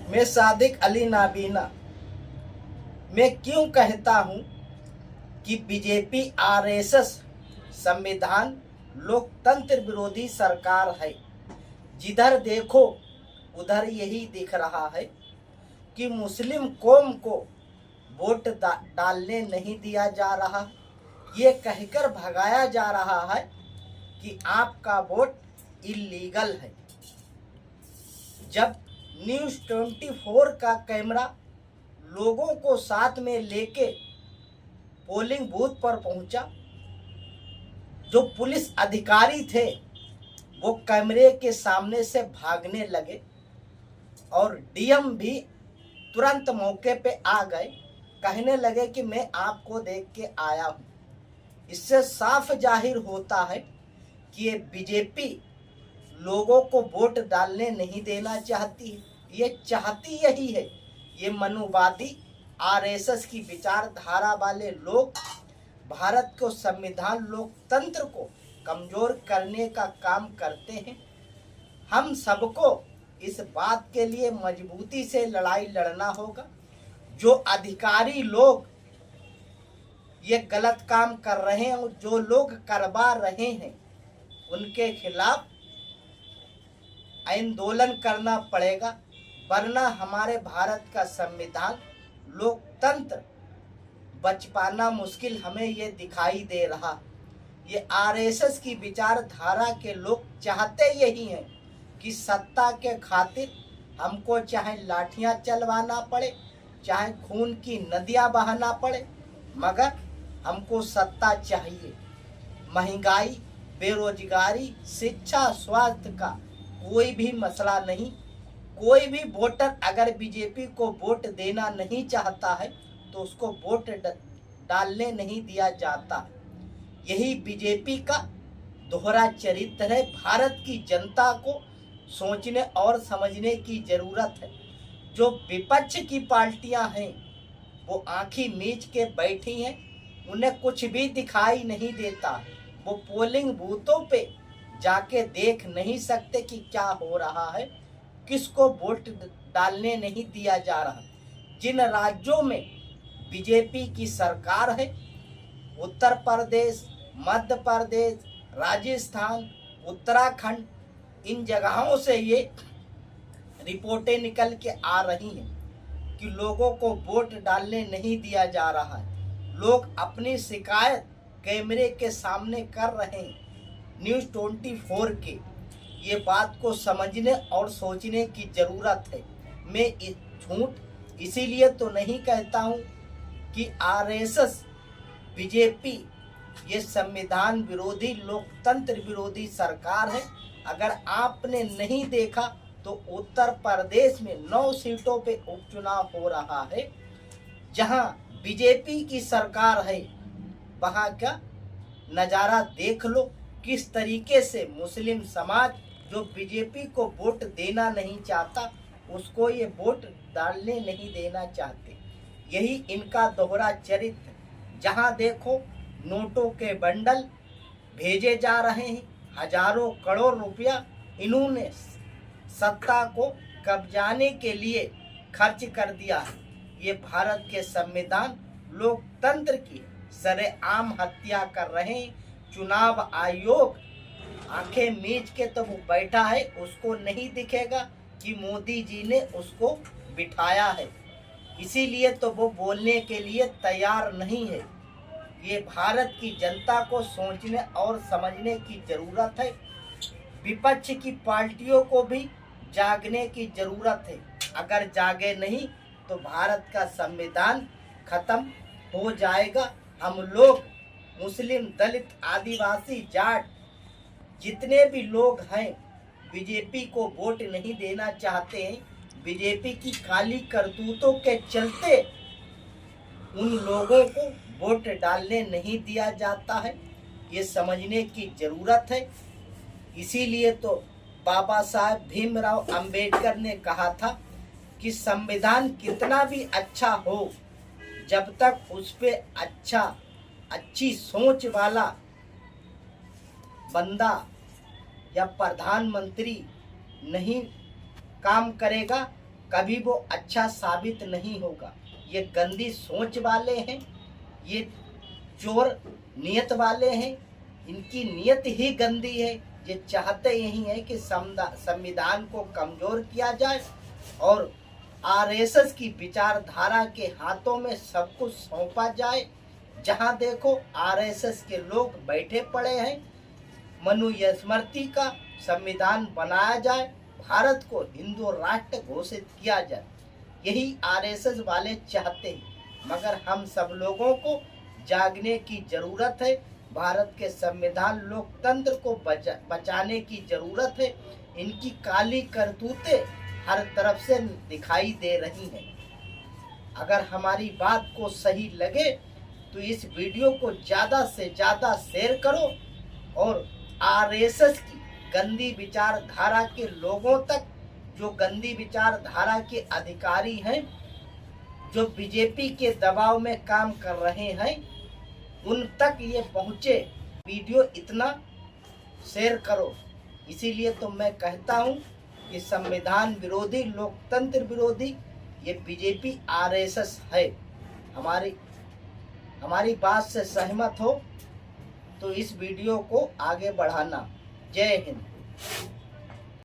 मैं सादिक अली नाबीना। मैं क्यों कहता हूँ कि बीजेपी आरएसएस संविधान लोकतंत्र विरोधी सरकार है। जिधर देखो उधर यही दिख रहा है कि मुस्लिम कौम को वोट डालने नहीं दिया जा रहा, ये कहकर भगाया जा रहा है कि आपका वोट इलीगल है। जब न्यूज़ 24 का कैमरा लोगों को साथ में लेके पोलिंग बूथ पर पहुंचा, जो पुलिस अधिकारी थे वो कैमरे के सामने से भागने लगे और डीएम भी तुरंत मौके पे आ गए, कहने लगे कि मैं आपको देख के आया हूँ। इससे साफ जाहिर होता है कि ये बीजेपी लोगों को वोट डालने नहीं देना चाहती है। ये चाहती यही है, ये मनुवादी आरएसएस की विचारधारा वाले लोग भारत को संविधान लोकतंत्र को कमजोर करने का काम करते हैं। हम सबको इस बात के लिए मजबूती से लड़ाई लड़ना होगा। जो अधिकारी लोग ये गलत काम कर रहे हैं और जो लोग करवा रहे हैं उनके खिलाफ आंदोलन करना पड़ेगा, वरना हमारे भारत का संविधान लोकतंत्र बच पाना मुश्किल हमें ये दिखाई दे रहा। ये आरएसएस की विचारधारा के लोग चाहते यही हैं कि सत्ता के खातिर हमको चाहे लाठियां चलवाना पड़े, चाहे खून की नदियां बहाना पड़े, मगर हमको सत्ता चाहिए। महंगाई, बेरोजगारी, शिक्षा, स्वास्थ्य का कोई भी मसला नहीं। कोई भी वोटर अगर बीजेपी को वोट देना नहीं चाहता है तो उसको वोट डालने नहीं दिया जाता। यही बीजेपी का दोहरा चरित्र है। भारत की जनता को सोचने और समझने की जरूरत है। जो विपक्ष की पार्टियां हैं वो आंखें मीच के बैठी हैं, उन्हें कुछ भी दिखाई नहीं देता। वो पोलिंग बूथों पे जाके देख नहीं सकते कि क्या हो रहा है, किसको वोट डालने नहीं दिया जा रहा। जिन राज्यों में बीजेपी की सरकार है, उत्तर प्रदेश, मध्य प्रदेश, राजस्थान, उत्तराखंड, इन जगहों से ये रिपोर्टें निकल के आ रही हैं कि लोगों को वोट डालने नहीं दिया जा रहा है। लोग अपनी शिकायत कैमरे के सामने कर रहे हैं। न्यूज़ 24 के ये बात को समझने और सोचने की ज़रूरत है। मैं इस झूठ इसीलिए तो नहीं कहता हूँ कि आरएसएस बीजेपी ये संविधान विरोधी लोकतंत्र विरोधी सरकार है। अगर आपने नहीं देखा तो उत्तर प्रदेश में 9 सीटों पे उपचुनाव हो रहा है, जहां बीजेपी की सरकार है। वहां का नज़ारा देख लो, किस तरीके से मुस्लिम समाज जो बीजेपी को वोट देना नहीं चाहता उसको ये वोट डालने नहीं देना चाहते। यही इनका दोहरा चरित्र। जहां देखो नोटों के बंडल भेजे जा रहे हैं, हजारों करोड़ रुपया इन्होंने सत्ता को कब्जाने के लिए खर्च कर दिया है। ये भारत के संविधान लोकतंत्र की सरेआम हत्या कर रहे हैं। चुनाव आयोग आंखें मीच के तो वो बैठा है, उसको नहीं दिखेगा कि मोदी जी ने उसको बिठाया है, इसीलिए तो वो बोलने के लिए तैयार नहीं है। ये भारत की जनता को सोचने और समझने की जरूरत है। विपक्ष की पार्टियों को भी जागने की जरूरत है। अगर जागे नहीं तो भारत का संविधान खत्म हो जाएगा। हम लोग मुस्लिम, दलित, आदिवासी, जाट जितने भी लोग हैं बीजेपी को वोट नहीं देना चाहते हैं। बीजेपी की काली करतूतों के चलते उन लोगों को वोट डालने नहीं दिया जाता है। ये समझने की जरूरत है। इसीलिए तो बाबा साहब भीमराव अंबेडकर ने कहा था कि संविधान कितना भी अच्छा हो, जब तक उस पे अच्छी सोच वाला बंदा या प्रधानमंत्री नहीं काम करेगा कभी वो अच्छा साबित नहीं होगा। ये गंदी सोच वाले हैं, ये चोर नियत वाले हैं, इनकी नियत ही गंदी है। ये चाहते यही है कि संविधान को कमजोर किया जाए और आरएसएस की विचारधारा के हाथों में सब कुछ सौंपा जाए। जहां देखो आरएसएस के लोग बैठे पड़े हैं। मनुस्मृति का संविधान बनाया जाए, भारत को हिंदू राष्ट्र घोषित किया जाए, यही आरएसएस वाले चाहते हैं। मगर हम सब लोगों को जागने की जरूरत है। भारत के संविधान लोकतंत्र को बचाने की जरूरत है। इनकी काली करतूतें हर तरफ से दिखाई दे रही हैं। अगर हमारी बात को सही लगे तो इस वीडियो को ज़्यादा से ज़्यादा शेयर करो और आरएसएस की गंदी विचारधारा के लोगों तक, जो गंदी विचारधारा के अधिकारी हैं, जो बीजेपी के दबाव में काम कर रहे हैं, उन तक ये पहुँचे। वीडियो इतना शेयर करो। इसीलिए तो मैं कहता हूँ कि संविधान विरोधी, लोकतंत्र विरोधी ये बीजेपी आरएसएस है। हमारी बात से सहमत हो तो इस वीडियो को आगे बढ़ाना। जय हिंद।